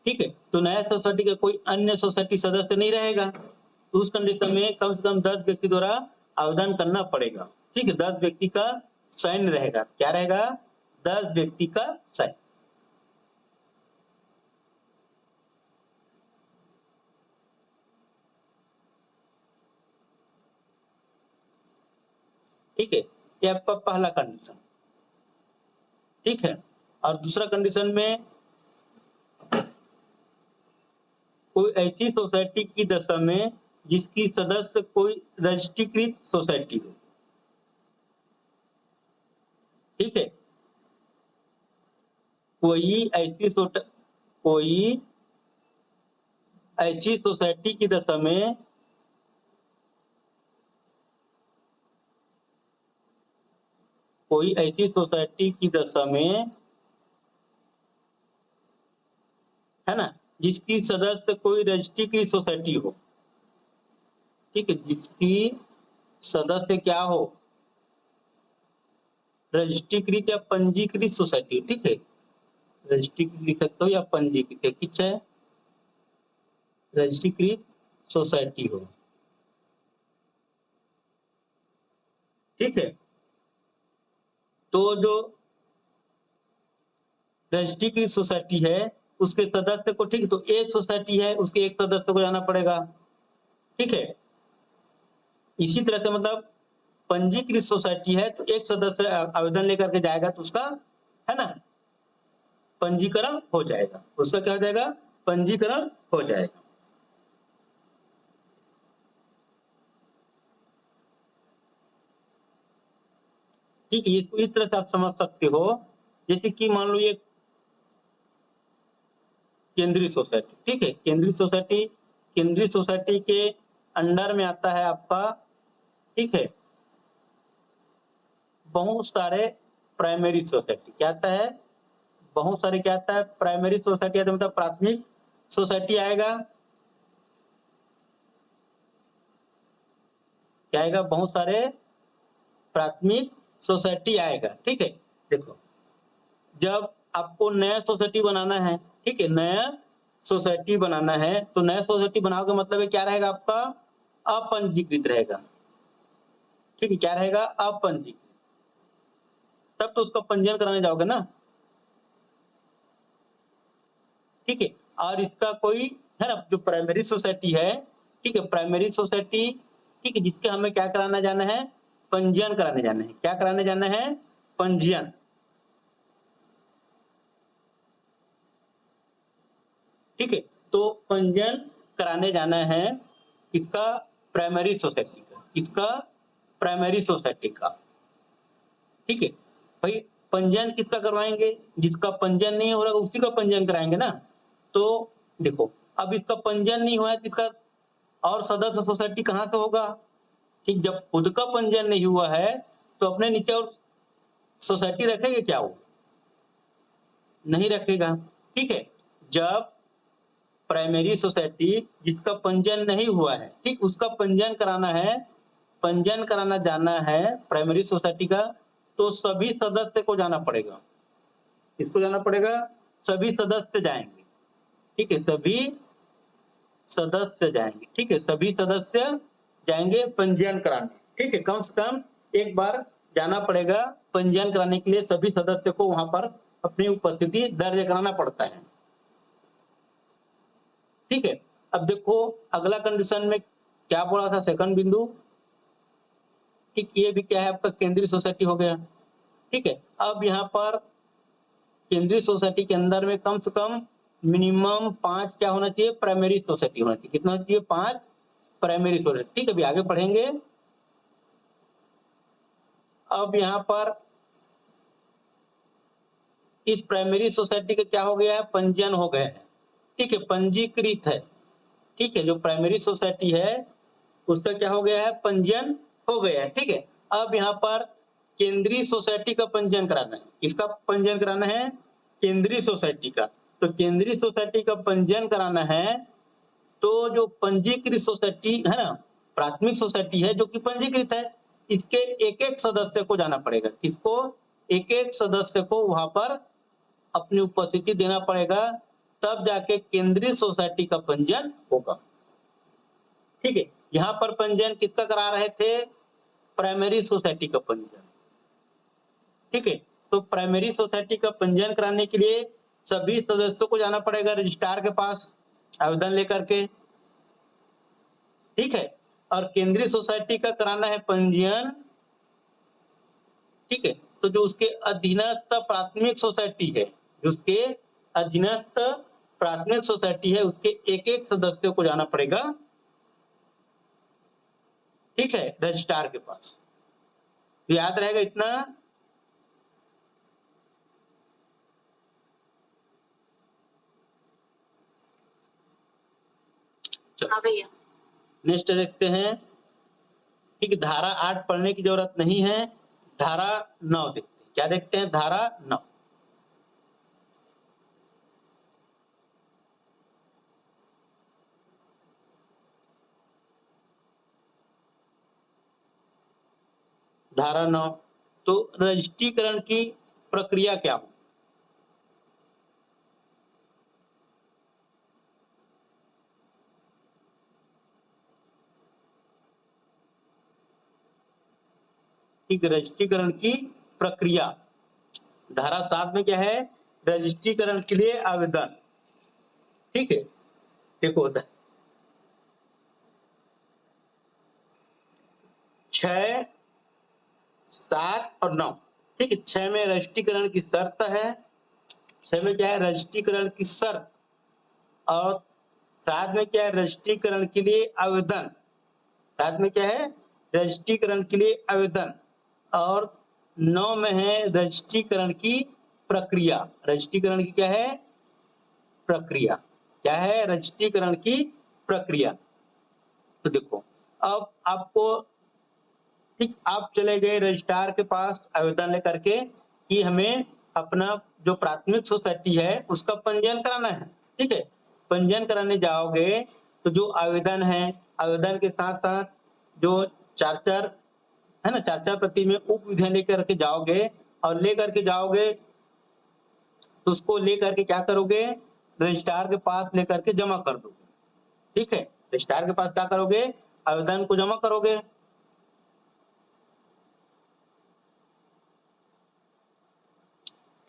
ठीक है। तो नया सोसाइटी का कोई अन्य सोसाइटी सदस्य नहीं रहेगा तो उस कंडीशन में कम से कम 10 व्यक्ति द्वारा आवेदन करना पड़ेगा। ठीक है। 10 व्यक्ति का साइन रहेगा। क्या रहेगा? 10 व्यक्ति का साइन। ठीक है, ये आपका पहला कंडीशन। ठीक है, और दूसरा कंडीशन में कोई ऐसी सोसाइटी की दशा में जिसकी सदस्य कोई रजिस्ट्रीकृत सोसाइटी हो। ठीक है, कोई ऐसी सोसाइटी की दशा में कोई ऐसी सोसाइटी की दशा में, है ना, जिसकी सदस्य कोई रजिस्ट्रीकृत सोसाइटी हो। ठीक है, जिसकी सदस्य क्या हो, रजिस्ट्रीकृत या पंजीकृत सोसाइटी। ठीक है, रजिस्ट्रीकृत लिख सकते हो या पंजीकृत, ठीक है, रजिस्ट्रीकृत सोसाइटी हो। ठीक है, तो जो रजिस्ट्रीकृत सोसाइटी है उसके सदस्य को, ठीक, तो एक सोसाइटी है उसके एक सदस्य को जाना पड़ेगा। ठीक है, इसी तरह से मतलब पंजीकृत सोसाइटी है तो एक सदस्य आवेदन लेकर के जाएगा तो उसका, है ना, पंजीकरण हो जाएगा। उसका क्या हो जाएगा, पंजीकरण हो जाएगा। ठीक है, इसको इस तरह से आप समझ सकते हो, जैसे कि मान लो ये केंद्रीय सोसाइटी। ठीक है, केंद्रीय सोसाइटी के अंडर में आता है आपका, ठीक है, बहुत सारे प्राइमरी सोसाइटी। क्या आता है, बहुत सारे, क्या आता है, प्राइमरी सोसाइटी, मतलब प्राथमिक सोसाइटी आएगा। क्या आएगा, बहुत सारे प्राथमिक सोसाइटी आएगा। ठीक है, देखो जब आपको नया सोसाइटी बनाना है, ठीक है, नया सोसाइटी बनाना है तो नया सोसाइटी बनाओगे मतलब है क्या रहेगा, आपका अपंजीकृत रहेगा। ठीक है, क्या रहेगा, अपंजीकृत। तब तो उसका पंजीयन कराने जाओगे ना। ठीक है, और इसका कोई, है ना, जो प्राइमरी सोसाइटी है, ठीक है, प्राइमरी सोसाइटी, ठीक है, जिसके हमें क्या कराना जाना है, पंजीयन कराने जाना है। क्या कराने जाना है, पंजीयन। ठीक है, तो पंजीयन कराने जाना है किसका, प्राइमरी सोसाइटी का। किसका, प्राइमरी सोसाइटी का। ठीक है भाई, पंजीयन किसका करवाएंगे, जिसका पंजीयन नहीं हो रहा उसी का पंजीयन कराएंगे ना। तो देखो अब इसका पंजीयन नहीं हुआ है तो इसका और सदस्य सोसाइटी कहां से होगा। ठीक, जब खुद का पंजीयन नहीं हुआ है तो अपने नीचे और सोसाइटी रखेगा क्या, वो नहीं रखेगा। ठीक है, जब प्राइमरी सोसाइटी जिसका पंजीयन नहीं हुआ है, ठीक, उसका पंजीयन कराना है, पंजीयन कराना जाना है प्राइमरी सोसाइटी का, तो सभी सदस्य को जाना पड़ेगा। किसको जाना पड़ेगा, सभी सदस्य जाएंगे। ठीक है, सभी सदस्य जाएंगे। ठीक है, सभी सदस्य जाएंगे पंजीयन कराने। ठीक है, कम से कम एक बार जाना पड़ेगा पंजीयन कराने के लिए। सभी सदस्य को वहां पर अपनी उपस्थिति दर्ज कराना पड़ता है। ठीक है, अब देखो अगला कंडीशन में क्या बोला था, सेकंड बिंदु। ठीक, ये भी क्या है, आपका केंद्रीय सोसाइटी हो गया। ठीक है, अब यहाँ पर केंद्रीय सोसाइटी के अंदर में कम से कम मिनिमम 5 क्या होना चाहिए, प्राइमरी सोसाइटी होना चाहिए। कितना होना चाहिए, 5 प्राइमरी सोसाइटी। ठीक है, अभी आगे पढ़ेंगे। अब यहाँ पर इस प्राइमरी सोसाइटी का क्या हो गया है, पंजीयन हो गया है। ठीक है, पंजीकृत है। ठीक है, जो प्राइमरी सोसाइटी है उसका क्या हो गया है, पंजीयन हो गया है। ठीक है, अब यहाँ पर केंद्रीय सोसाइटी का पंजीयन कराना है। किसका पंजीयन कराना है, केंद्रीय सोसाइटी का। तो केंद्रीय सोसाइटी का पंजीयन कराना है तो जो पंजीकृत सोसाइटी है ना, प्राथमिक सोसाइटी है जो कि पंजीकृत है, इसके एक एक सदस्य को जाना पड़ेगा। किसको, एक एक सदस्य को वहां पर अपनी उपस्थिति देना पड़ेगा, तब जाके केंद्रीय सोसाइटी का पंजीयन होगा। ठीक है, यहाँ पर पंजीयन किसका करा रहे थे, प्राइमरी सोसाइटी का पंजीयन। ठीक है, तो प्राइमरी सोसाइटी का पंजीयन कराने के लिए सभी सदस्यों को जाना पड़ेगा रजिस्ट्रार के पास आवेदन लेकर के। ठीक है, और केंद्रीय सोसाइटी का कराना है पंजीयन ठीक है। तो जो उसके अधीनस्थ प्राथमिक सोसाइटी है, जो उसके अधीनस्थ प्राथमिक सोसाइटी है, उसके एक एक सदस्यों को जाना पड़ेगा, ठीक है, रजिस्ट्रार के पास। तो याद रहेगा इतना। हाँ भैया। नेक्स्ट देखते हैं, ठीक है, धारा 8 पढ़ने की जरूरत नहीं है, धारा 9 देखते हैं। क्या देखते हैं? धारा 9। धारा 9, तो रजिस्ट्रीकरण की प्रक्रिया क्या हो? ठीक, रजिस्ट्रीकरण की प्रक्रिया। धारा 7 में क्या है? रजिस्ट्रीकरण के लिए आवेदन। ठीक है, देखो 6, 7 और 9। ठीक है, 6 में रजिस्ट्रीकरण की शर्त है, 6 में क्या है? रजिस्ट्रीकरण की शर्त। और 7 में क्या है? रजिस्ट्रीकरण के लिए आवेदन। 7 में क्या है? रजिस्ट्रीकरण के लिए आवेदन। और 9 में है रजिस्ट्रीकरण की प्रक्रिया। रजिस्ट्रीकरण की क्या है? प्रक्रिया। क्या है? रजिस्ट्रीकरण की प्रक्रिया। तो देखो, अब आपको, ठीक, आप चले गए रजिस्ट्रार के पास आवेदन लेकर के कि हमें अपना जो प्राथमिक सोसाइटी है उसका पंजीयन कराना है। ठीक है, पंजीयन कराने जाओगे तो जो आवेदन है, आवेदन के साथ साथ जो 4-4 है ना, 4-4 प्रति में उप विधियां लेकर के जाओगे, और लेकर के जाओगे तो उसको लेकर के क्या करोगे? रजिस्ट्रार के पास लेकर के जमा कर दोगे। ठीक है, रजिस्ट्रार के पास क्या करोगे? आवेदन को जमा करोगे।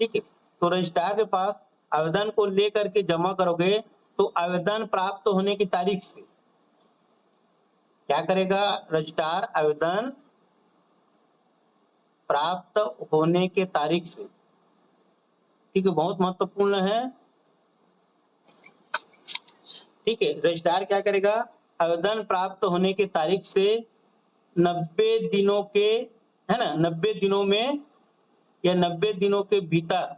ठीक है, तो रजिस्ट्रार के पास आवेदन को लेकर के जमा करोगे तो आवेदन प्राप्त होने की तारीख से क्या करेगा? रजिस्ट्रार आवेदन प्राप्त होने के तारीख से, ठीक है, बहुत महत्वपूर्ण है। ठीक है, रजिस्ट्रार क्या करेगा? आवेदन प्राप्त होने की तारीख से 90 दिनों के, है ना, 90 दिनों में या 90 दिनों के भीतर,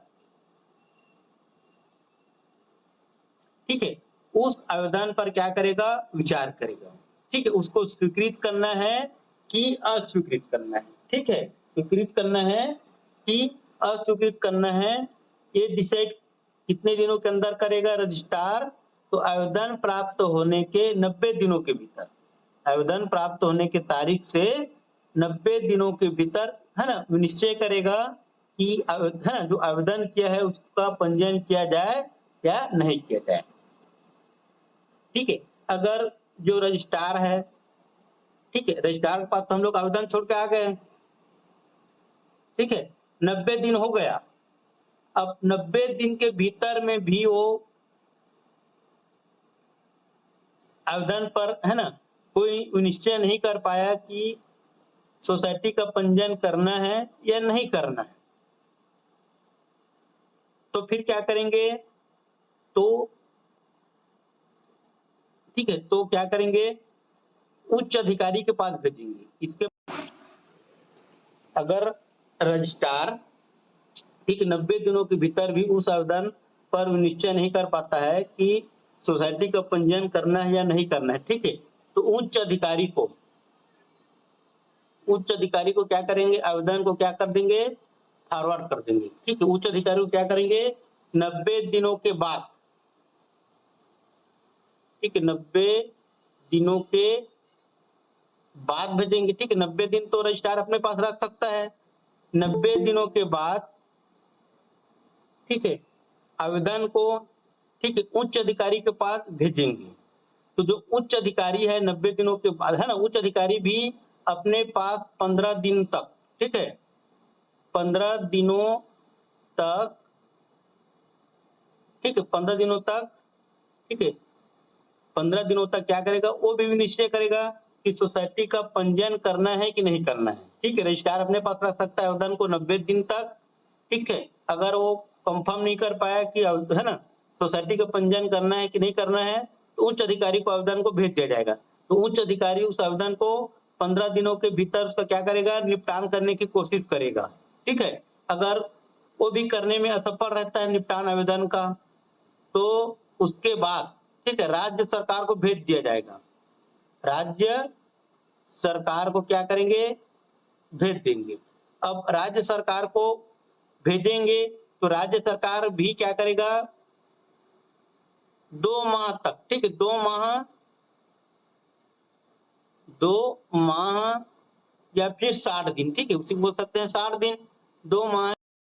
ठीक है, उस आवेदन पर क्या करेगा? विचार करेगा। ठीक है, उसको स्वीकृत करना है कि अस्वीकृत करना है। ठीक है, स्वीकृत करना है कि अस्वीकृत करना है, ये डिसाइड कितने दिनों के अंदर करेगा रजिस्ट्रार? तो आवेदन प्राप्त होने के 90 दिनों के भीतर, आवेदन प्राप्त होने की तारीख से 90 दिनों के भीतर, है ना, निश्चय करेगा कि है ना, जो आवेदन किया है उसका पंजीयन किया जाए या नहीं किया जाए। ठीक है, अगर जो रजिस्ट्रार है, ठीक है, रजिस्ट्रार के पास तो हम लोग आवेदन छोड़ के आ गए, ठीक है, 90 दिन हो गया। अब 90 दिन के भीतर में भी वो आवेदन पर, है ना, कोई निश्चय नहीं कर पाया कि सोसाइटी का पंजीयन करना है या नहीं करना है, तो फिर क्या करेंगे? तो ठीक है, तो क्या करेंगे? उच्च अधिकारी के पास भेजेंगे। इसके अगर रजिस्ट्रार, ठीक, 90 दिनों के भीतर भी उस आवेदन पर निश्चय नहीं कर पाता है कि सोसाइटी का पंजीयन करना है या नहीं करना है, ठीक है, तो उच्च अधिकारी को क्या करेंगे? आवेदन को क्या कर देंगे? फॉरवर्ड कर देंगे। ठीक है, उच्च अधिकारी को क्या करेंगे? 90 दिनों के बाद, ठीक है, 90 दिनों के बाद भेजेंगे। ठीक है, 90 दिन तो रजिस्ट्रार अपने पास रख सकता है। 90 दिनों के बाद, ठीक है, आवेदन को, ठीक है, उच्च अधिकारी के पास भेजेंगे। तो जो उच्च अधिकारी है 90 दिनों के बाद, है ना, उच्च अधिकारी भी अपने पास 15 दिन तक, ठीक है, 15 दिनों तक, ठीक है, 15 दिनों तक, ठीक है, 15 दिनों तक क्या करेगा? वो भी निश्चय करेगा कि सोसाइटी का पंजीयन करना है कि नहीं करना है। ठीक है, रजिस्ट्रार अपने पास रख सकता है आवेदन को 90 दिन तक। ठीक है, अगर वो कंफर्म नहीं कर पाया कि है ना सोसाइटी का पंजीयन करना है कि नहीं करना है, तो उच्च अधिकारी को आवेदन को भेज दिया जाएगा। तो उच्च अधिकारी उस आवेदन को 15 दिनों के भीतर उसका क्या करेगा, निपटान करने की कोशिश करेगा। ठीक है, अगर वो भी करने में असफल रहता है निपटान आवेदन का, तो उसके बाद ठीक है राज्य सरकार को भेज दिया जाएगा। राज्य सरकार को क्या करेंगे, भेज देंगे। अब राज्य सरकार को भेजेंगे तो राज्य सरकार भी क्या करेगा, 2 माह तक, ठीक है, 2 माह या फिर 60 दिन, ठीक है, उसी बोल सकते हैं 60 दिन, 2 माह